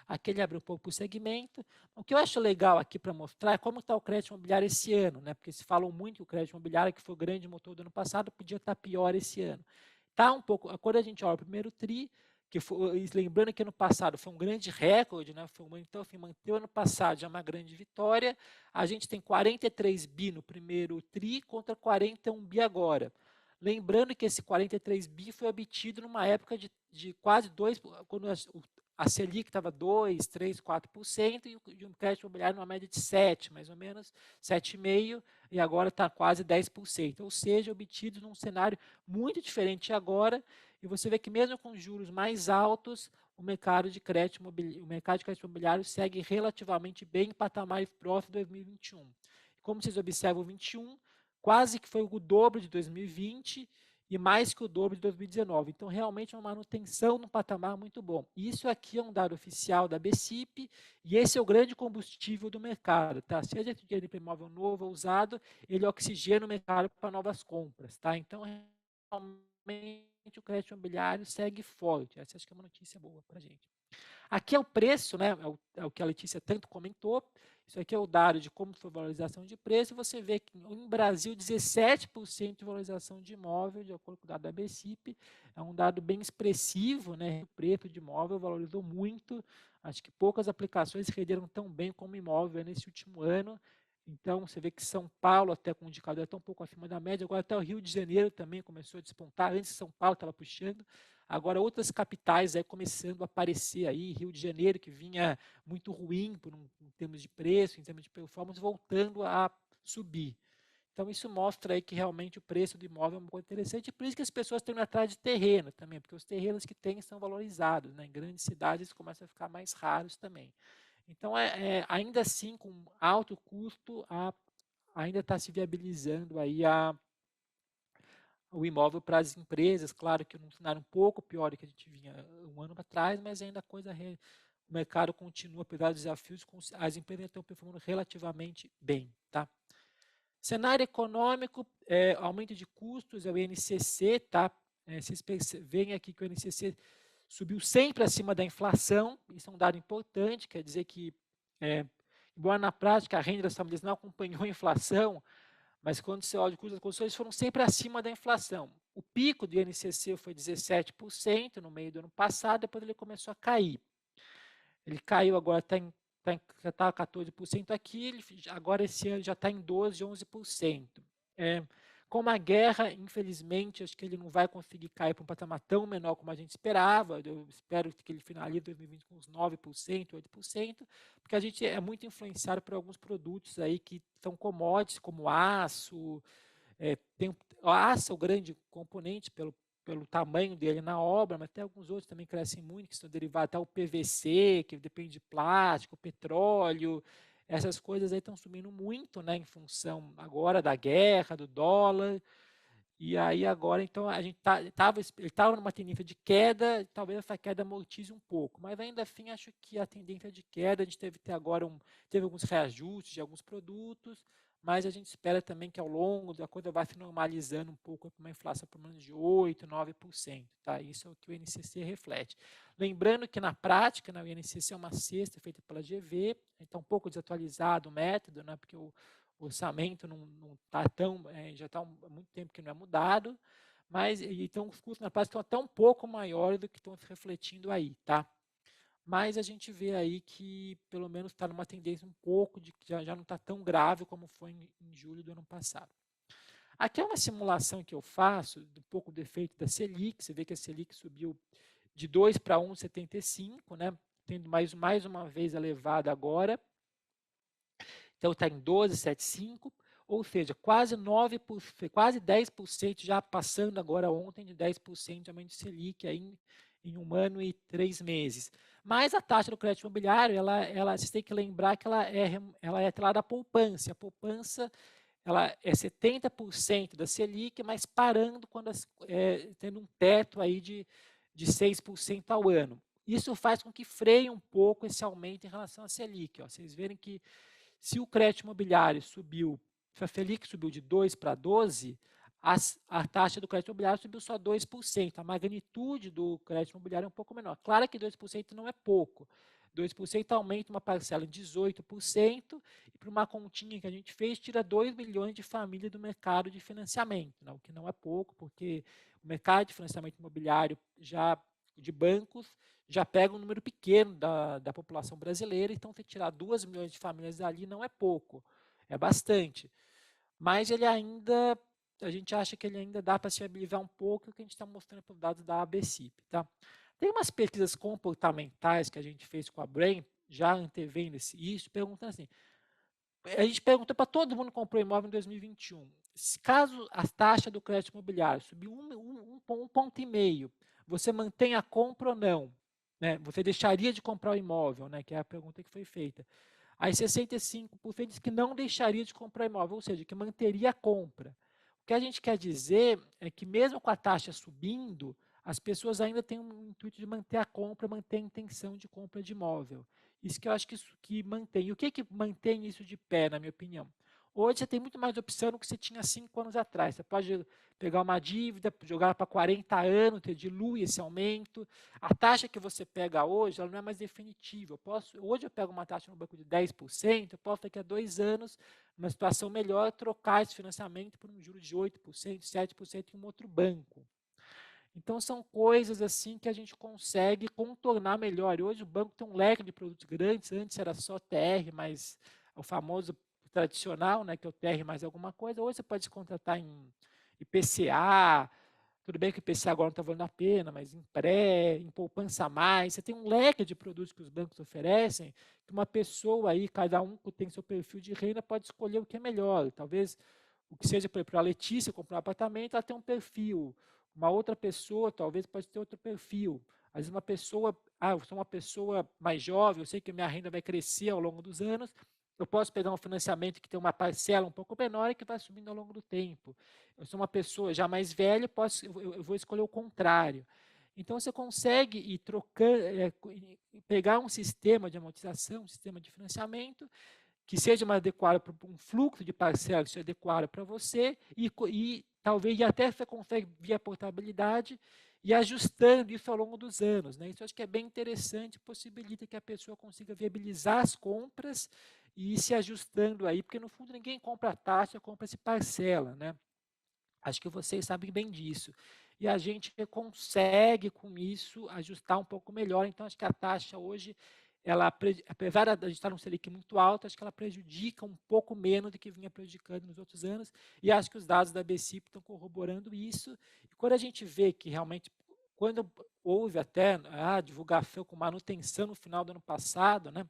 Aqui ele abre um pouco por segmento. O que eu acho legal aqui para mostrar é como está o crédito imobiliário esse ano, né? Porque se falam muito que o crédito imobiliário, que foi o grande motor do ano passado, podia estar pior esse ano. Tá um pouco, quando a gente olha o primeiro TRI, que foi, lembrando que ano passado foi um grande recorde, né? Então, enfim, manter o ano passado já é uma grande vitória. A gente tem 43 bi no primeiro TRI contra 41 bi agora. Lembrando que esse 43 bi foi obtido numa época de quase 2, quando a Selic estava 2, 3, 4%, e o crédito imobiliário numa média de 7, mais ou menos, 7,5%, e agora está quase 10%. Ou seja, obtido num cenário muito diferente agora, e você vê que mesmo com juros mais altos, o mercado de crédito imobiliário segue relativamente bem em patamares próximos de 2021. Como vocês observam, 2021 quase que foi o dobro de 2020 e mais que o dobro de 2019. Então, realmente é uma manutenção num patamar muito bom. Isso aqui é um dado oficial da BCIP e esse é o grande combustível do mercado, tá? Seja dinheiro para imóvel novo ou usado, ele oxigena o mercado para novas compras, tá? Então, realmente o crédito imobiliário segue forte. Essa acho que é uma notícia boa para a gente. Aqui é o preço, né? É o que a Letícia tanto comentou. Isso aqui é o dado de como foi a valorização de preço. Você vê que no Brasil, 17% de valorização de imóvel, de acordo com o dado da BCIP. É um dado bem expressivo, né? O preço de imóvel valorizou muito. Acho que poucas aplicações renderam tão bem como imóvel nesse último ano. Então, você vê que São Paulo, até com o indicador, está um pouco acima da média. Agora, até o Rio de Janeiro também começou a despontar. Antes, São Paulo estava puxando. Agora, outras capitais aí começando a aparecer aí, Rio de Janeiro, que vinha muito ruim em termos de preço, em termos de performance, voltando a subir. Então, isso mostra aí que realmente o preço do imóvel é uma coisa interessante, e por isso que as pessoas estão indo atrás de terreno também, porque os terrenos que têm são valorizados, né? Em grandes cidades isso começa a ficar mais raros também. Então, ainda assim, com alto custo, ainda está se viabilizando aí o imóvel para as empresas, claro que num cenário um pouco pior do que a gente vinha um ano atrás, mas ainda o mercado continua, apesar dos desafios, as empresas estão performando relativamente bem, tá? Cenário econômico, aumento de custos, é o INCC, tá? Vocês veem aqui que o INCC subiu sempre acima da inflação, isso é um dado importante, quer dizer que, embora na prática a renda das famílias não acompanhou a inflação, mas quando você olha o custo das construções, foram sempre acima da inflação. O pico do INCC foi 17% no meio do ano passado, depois ele começou a cair. Ele caiu agora, já está 14% aqui, agora esse ano já está em 12%, 11%. Com a guerra, infelizmente, acho que ele não vai conseguir cair para um patamar tão menor como a gente esperava. Eu espero que ele finalize 2020 com uns 9%, 8%, porque a gente é muito influenciado por alguns produtos aí que são commodities, como aço. O aço é o grande componente pelo tamanho dele na obra, mas tem alguns outros também crescem muito, que são derivados, até o PVC, que depende de plástico, petróleo, essas coisas aí estão subindo muito, né, em função agora da guerra, do dólar, e aí agora, então, a gente ele estava numa tendência de queda, talvez essa queda amortize um pouco, mas ainda assim acho que a tendência de queda, a gente teve alguns reajustes de alguns produtos, mas a gente espera também que ao longo da coisa vai se normalizando um pouco para uma inflação pelo menos de 8%, 9%. Tá? Isso é o que o INCC reflete. Lembrando que na prática, né, o INCC é uma cesta feita pela GV, então um pouco desatualizado o método, né, porque o orçamento não está tão, já está há muito tempo que não é mudado, mas então os custos na prática estão até um pouco maiores do que estão se refletindo aí, tá? Mas a gente vê aí que pelo menos está numa tendência um pouco de que já não está tão grave como foi em julho do ano passado. Aqui é uma simulação que eu faço do pouco do efeito da Selic. Você vê que a Selic subiu de 2 para 1,75, né? Tendo mais uma vez elevada agora. Então está em 12,75, ou seja, quase 9%, quase 10%, já passando agora ontem de 10% de aumento de Selic aí em 1 ano e 3 meses. Mas a taxa do crédito imobiliário, vocês têm que lembrar que ela é atrelada à poupança. A poupança ela é 70% da Selic, mas parando tendo um teto aí de 6% ao ano. Isso faz com que freie um pouco esse aumento em relação à Selic. Ó. Vocês verem que se o crédito imobiliário subiu, se a Selic subiu de 2 para 12, a taxa do crédito imobiliário subiu só 2%. A magnitude do crédito imobiliário é um pouco menor. Claro que 2% não é pouco. 2% aumenta uma parcela em 18%, e para uma continha que a gente fez, tira 2 milhões de famílias do mercado de financiamento, né? O que não é pouco, porque o mercado de financiamento imobiliário de bancos já pega um número pequeno da população brasileira, então se tirar 2 milhões de famílias dali não é pouco, é bastante. Mas a gente acha que ele ainda dá para se viabilizar um pouco, o que a gente está mostrando pelos dados da ABCIP. Tá? Tem umas pesquisas comportamentais que a gente fez com a Brain, já antevendo isso, perguntando assim, a gente perguntou para todo mundo que comprou imóvel em 2021, caso a taxa do crédito imobiliário subir um ponto e meio, você mantém a compra ou não? Né? Você deixaria de comprar o imóvel? Né? Que é a pergunta que foi feita. Aí 65% diz que não deixaria de comprar imóvel, ou seja, que manteria a compra. O que a gente quer dizer é que mesmo com a taxa subindo, as pessoas ainda têm um intuito de manter a compra, manter a intenção de compra de imóvel. Isso que eu acho que mantém. E o que mantém isso de pé, na minha opinião? Hoje você tem muito mais opção do que você tinha 5 anos atrás. Você pode pegar uma dívida, jogar para 40 anos, você dilui esse aumento. A taxa que você pega hoje, ela não é mais definitiva. Hoje eu pego uma taxa no banco de 10%, eu posso daqui a 2 anos, numa situação melhor, trocar esse financiamento por um juro de 8%, 7% em um outro banco. Então, são coisas assim que a gente consegue contornar melhor. E hoje o banco tem um leque de produtos grandes, antes era só TR, mas o famoso tradicional, né, que é o TR mais alguma coisa. Hoje você pode se contratar em IPCA, tudo bem que o IPCA agora não está valendo a pena, mas em pré, em poupança a mais. Você tem um leque de produtos que os bancos oferecem, que uma pessoa aí, cada um que tem seu perfil de renda, pode escolher o que é melhor. Talvez o que seja para a Letícia comprar um apartamento, ela tem um perfil. Uma outra pessoa, talvez, pode ter outro perfil. Às vezes uma pessoa, eu sou uma pessoa mais jovem, eu sei que minha renda vai crescer ao longo dos anos, eu posso pegar um financiamento que tem uma parcela um pouco menor e que vai subindo ao longo do tempo. Eu sou uma pessoa já mais velha, eu vou escolher o contrário. Então, você consegue ir trocando, pegar um sistema de amortização, um sistema de financiamento, que seja mais adequado para um fluxo de parcela que seja adequado para você e talvez até você consegue, via portabilidade, e ajustando isso ao longo dos anos, né? Isso eu acho que é bem interessante, possibilita que a pessoa consiga viabilizar as compras e ir se ajustando aí, porque no fundo ninguém compra a taxa, compra-se parcela, né? Acho que vocês sabem bem disso. E a gente consegue, com isso, ajustar um pouco melhor. Então, acho que a taxa hoje, apesar de a gente estar num Selic muito alto, acho que ela prejudica um pouco menos do que vinha prejudicando nos outros anos. E acho que os dados da BCIP estão corroborando isso. E quando a gente vê que realmente, quando houve até a divulgação com manutenção no final do ano passado, né?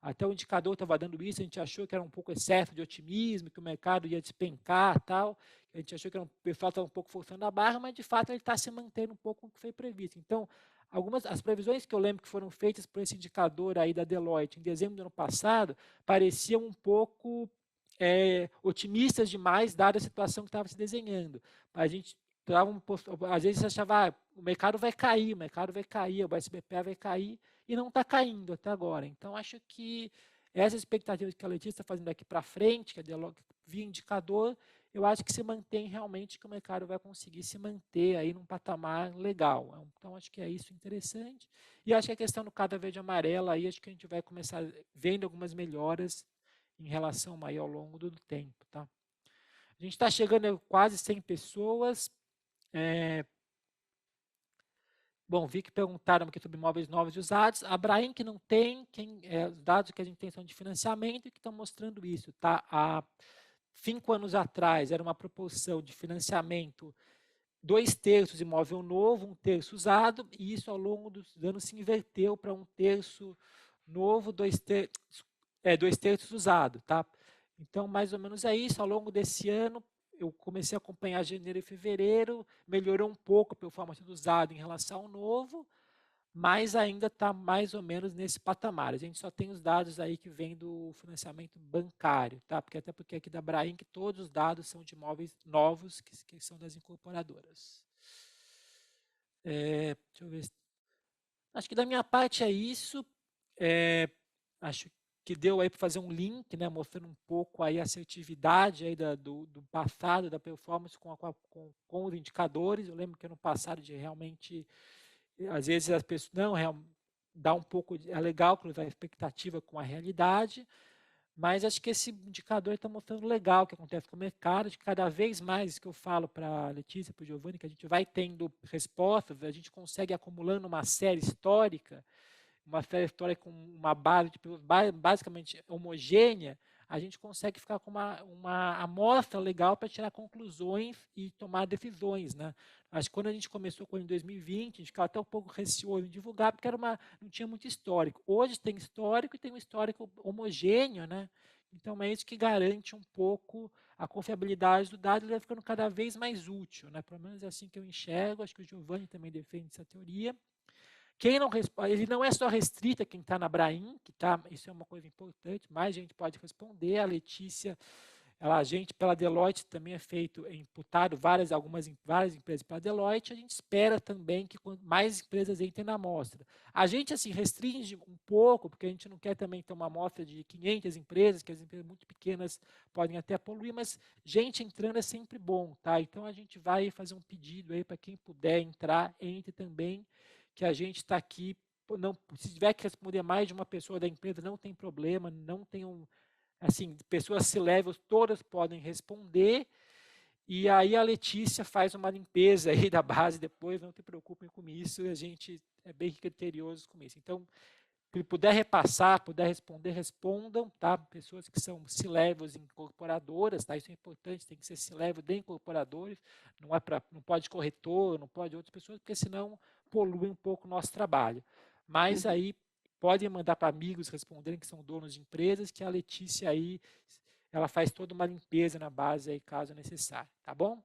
Até o indicador estava dando isso, a gente achou que era um pouco excesso de otimismo, que o mercado ia despencar tal, a gente achou que o pessoal estava um pouco forçando a barra, mas de fato ele está se mantendo um pouco com o que foi previsto. Então, as previsões que eu lembro que foram feitas por esse indicador aí da Deloitte em dezembro do ano passado, pareciam um pouco otimistas demais, dada a situação que estava se desenhando. A gente às vezes achava, o mercado vai cair, o SBPA vai cair, e não está caindo até agora. Então, acho que essa expectativa que a Letícia está fazendo daqui para frente, que é via indicador, eu acho que se mantém realmente, que o mercado vai conseguir se manter aí num patamar legal. Então, acho que é isso interessante. E acho que a questão do cada verde amarela, aí acho que a gente vai começar vendo algumas melhoras em relação aí ao longo do tempo. Tá? A gente está chegando a quase 100 pessoas. Bom, vi que perguntaram aqui sobre imóveis novos e usados. A Brain que não tem, os dados que a gente tem são de financiamento e que estão mostrando isso. Tá? Há 5 anos atrás era uma proporção de financiamento 2/3 imóvel novo, 1/3 usado, e isso ao longo dos anos se inverteu para 1/3 novo, 2/3 usado. Tá? Então, mais ou menos é isso. Ao longo desse ano, eu comecei a acompanhar janeiro e fevereiro, melhorou um pouco a performance do usado em relação ao novo, mas ainda está mais ou menos nesse patamar. A gente só tem os dados aí que vêm do financiamento bancário, tá? Até porque aqui da Brain que todos os dados são de imóveis novos, que são das incorporadoras. Deixa eu ver. Acho que da minha parte é isso. Acho que deu aí para fazer um link, né, mostrando um pouco aí a assertividade aí do passado, da performance com os indicadores. Eu lembro que no passado de realmente, às vezes as pessoas, não, dá um pouco, é legal cruzar a expectativa com a realidade, mas acho que esse indicador está mostrando legal o que acontece com o mercado, de cada vez mais que eu falo para a Letícia, para o Giovanni, que a gente vai tendo respostas, a gente consegue acumulando uma série histórica, com uma base basicamente homogênea, a gente consegue ficar com uma amostra legal para tirar conclusões e tomar decisões. Né? Acho que quando a gente começou com em 2020, a gente ficava até um pouco receoso em divulgar, porque não tinha muito histórico. Hoje tem histórico e tem um histórico homogêneo, né? Então é isso que garante um pouco a confiabilidade do dado, ele vai ficando cada vez mais útil. Né? Pelo menos é assim que eu enxergo, acho que o Giovanni também defende essa teoria. Quem não responde, ele não é só restrito a quem está na Brain, isso é uma coisa importante, mais gente pode responder. A Letícia, a gente pela Deloitte também é imputado várias empresas pela Deloitte. A gente espera também que mais empresas entrem na amostra. A gente assim restringe um pouco, porque a gente não quer também ter uma amostra de 500 empresas, que as empresas muito pequenas podem até poluir, mas gente entrando é sempre bom, tá? Então a gente vai fazer um pedido aí para quem puder entrar, entre também, que a gente está aqui, se tiver que responder mais de uma pessoa da empresa, não tem problema, não tem assim, pessoas C-levels todas podem responder, e aí a Letícia faz uma limpeza aí da base depois, não se preocupem com isso, a gente é bem criterioso com isso. Então, se puder repassar, puder responder, respondam, tá? Pessoas que são C-levels incorporadoras, tá? Isso é importante, tem que ser C-level de incorporadores, não pode corretor, não pode outras pessoas, porque senão polui um pouco o nosso trabalho. Mas aí podem mandar para amigos responderem que são donos de empresas, que a Letícia aí, ela faz toda uma limpeza na base aí, caso necessário, tá bom?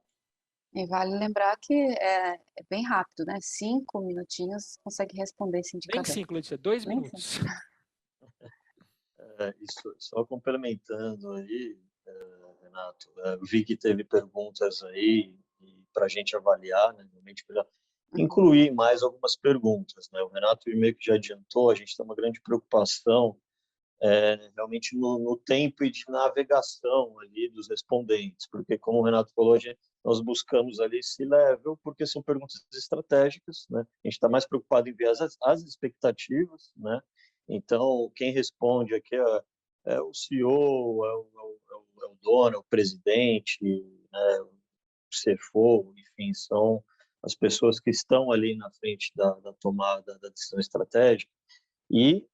E vale lembrar que é bem rápido, né? 5 minutinhos consegue responder esse Nem indicador. 5, Letícia, 2 Nem minutos. Isso, só complementando aí, Renato, eu vi que teve perguntas aí para a gente avaliar, né, realmente para incluir mais algumas perguntas. Né? O Renato meio que já adiantou, a gente tem uma grande preocupação realmente no tempo e de navegação ali dos respondentes, porque, como o Renato falou, nós buscamos ali esse level, porque são perguntas estratégicas, né? A gente está mais preocupado em ver as expectativas, né? Então, quem responde aqui é o CEO, é o dono, é o presidente, né? O CFO, enfim, são as pessoas que estão ali na frente da tomada da decisão estratégica, e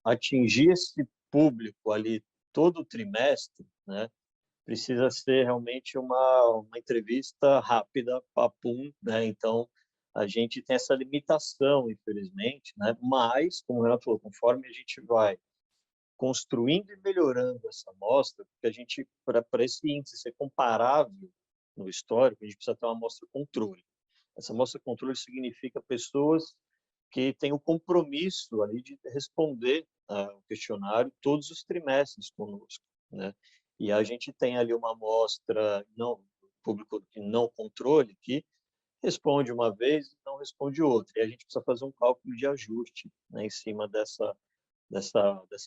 atingir esse público ali todo trimestre, né, precisa ser realmente uma entrevista rápida, papum, né? Então, a gente tem essa limitação, infelizmente, né? Mas, como o Renato falou, conforme a gente vai construindo e melhorando essa amostra, porque a gente, para esse índice ser comparável no histórico, a gente precisa ter uma amostra controle. Essa amostra controle significa pessoas que têm o compromisso ali de responder o questionário todos os trimestres conosco, né? E a gente tem ali uma amostra não público de não controle que responde uma vez e não responde outra. E a gente precisa fazer um cálculo de ajuste, né, em cima dessa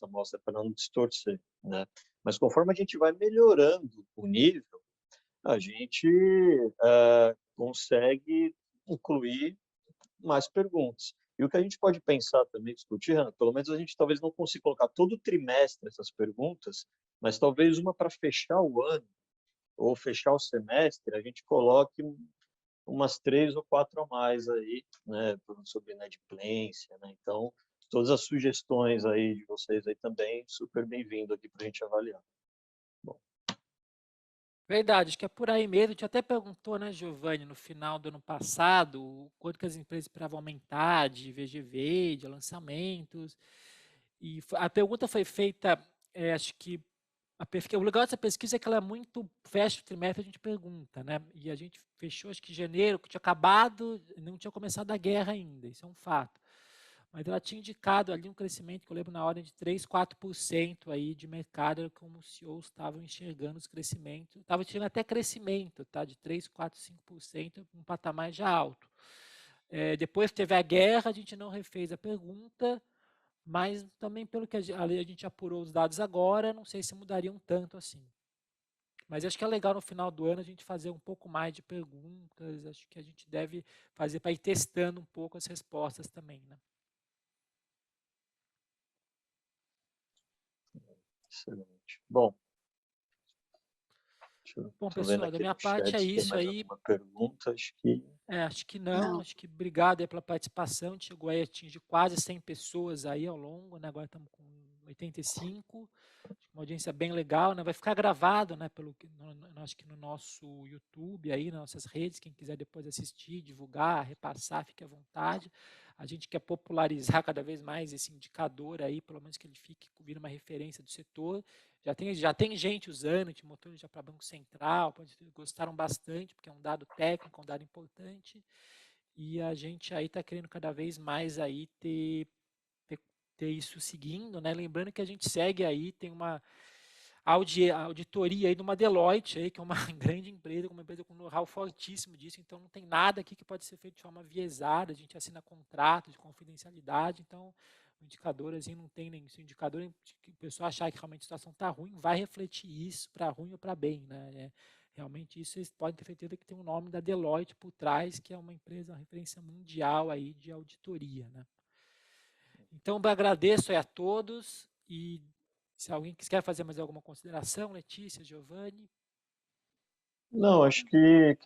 amostra para não distorcer, né? Mas conforme a gente vai melhorando o nível, a gente consegue incluir mais perguntas. E o que a gente pode pensar também, discutir, Renan, pelo menos a gente talvez não consiga colocar todo trimestre essas perguntas, mas talvez uma para fechar o ano ou fechar o semestre, a gente coloque umas 3 ou 4 a mais aí, né, sobre inadimplência, né? Então, todas as sugestões aí de vocês aí também, super bem-vindo aqui para a gente avaliar. Bom. Verdade, acho que é por aí mesmo. A gente até perguntou, né, Giovanni, no final do ano passado, o quanto que as empresas esperavam aumentar de VGV, de lançamentos. E a pergunta foi feita, acho que o legal dessa pesquisa é que ela é muito fecha o trimestre, a gente pergunta, né? E a gente fechou, acho que em janeiro, que tinha acabado, não tinha começado a guerra ainda, isso é um fato. Mas ela tinha indicado ali um crescimento, que eu lembro na ordem de 3, 4% aí de mercado, como os CEOs estavam enxergando os crescimentos. Estava tirando até crescimento, tá? De 3, 4, 5%, um patamar já alto. Depois teve a guerra, a gente não refez a pergunta, mas também pelo que a gente apurou os dados agora, não sei se mudariam tanto assim. Mas acho que é legal no final do ano a gente fazer um pouco mais de perguntas, acho que a gente deve fazer para ir testando um pouco as respostas também, né? Excelente. Bom, Bom, estou vendo pessoal, da aqui minha no parte é chat se tem isso mais aí. alguma pergunta. Acho que Acho que não, Não. acho que obrigado aí pela participação. A gente chegou aí a atingir quase 100 pessoas aí ao longo, né? Agora estamos com 85. Uma audiência bem legal, né? Vai ficar gravado, né? Acho que no nosso YouTube aí, nas nossas redes, quem quiser depois assistir, divulgar, repassar, fique à vontade. A gente quer popularizar cada vez mais esse indicador aí, pelo menos que ele fique vira uma referência do setor. Já tem gente usando, a gente mostrou já para Banco Central, gostaram bastante, porque é um dado técnico, um dado importante. E a gente aí está querendo cada vez mais aí ter isso seguindo, né? Lembrando que a gente segue aí, tem uma auditoria aí de uma Deloitte aí, que é uma grande empresa, uma empresa com know-how fortíssimo disso, então não tem nada aqui que pode ser feito de forma viesada, a gente assina contrato de confidencialidade, então o indicador assim não tem nem se o indicador que o pessoal achar que realmente a situação está ruim, vai refletir isso para ruim ou para bem, né? Realmente isso vocês podem ter certeza que tem um nome da Deloitte por trás, que é uma empresa, uma referência mundial aí de auditoria, né? Então, eu agradeço a todos e se alguém quer fazer mais alguma consideração, Letícia, Giovanni. não, acho que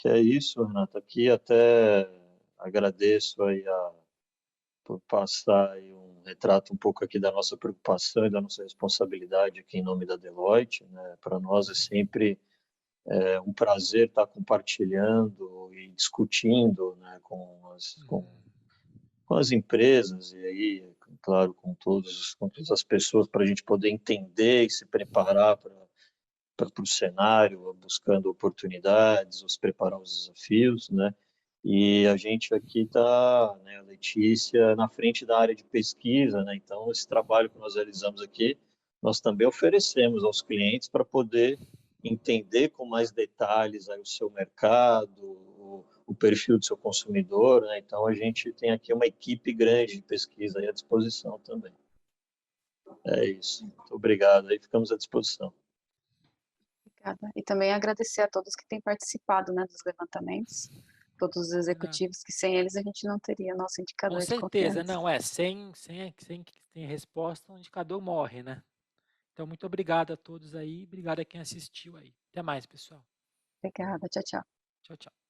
é isso, Renato. Aqui até agradeço aí por passar aí um retrato um pouco aqui da nossa preocupação e da nossa responsabilidade aqui em nome da Deloitte, né? Para nós é sempre um prazer estar compartilhando e discutindo, né, com as empresas e aí, claro, com todas as pessoas para a gente poder entender e se preparar para o cenário, buscando oportunidades, os preparar os desafios, né? E a gente aqui está, né, a Letícia, na frente da área de pesquisa, né? Então, esse trabalho que nós realizamos aqui, nós também oferecemos aos clientes para poder entender com mais detalhes aí o seu mercado, o perfil do seu consumidor, né? Então, a gente tem aqui uma equipe grande de pesquisa aí à disposição também. É isso. Muito obrigado. Aí ficamos à disposição. Obrigada. E também agradecer a todos que têm participado, né, dos levantamentos, todos os Combinado. executivos, que sem eles a gente não teria nosso Com indicador de certeza, confiança. não, sem resposta, o indicador morre, né? Então, muito obrigado a todos aí, obrigado a quem assistiu aí. Até mais, pessoal. Obrigada, tchau, tchau. Tchau, tchau.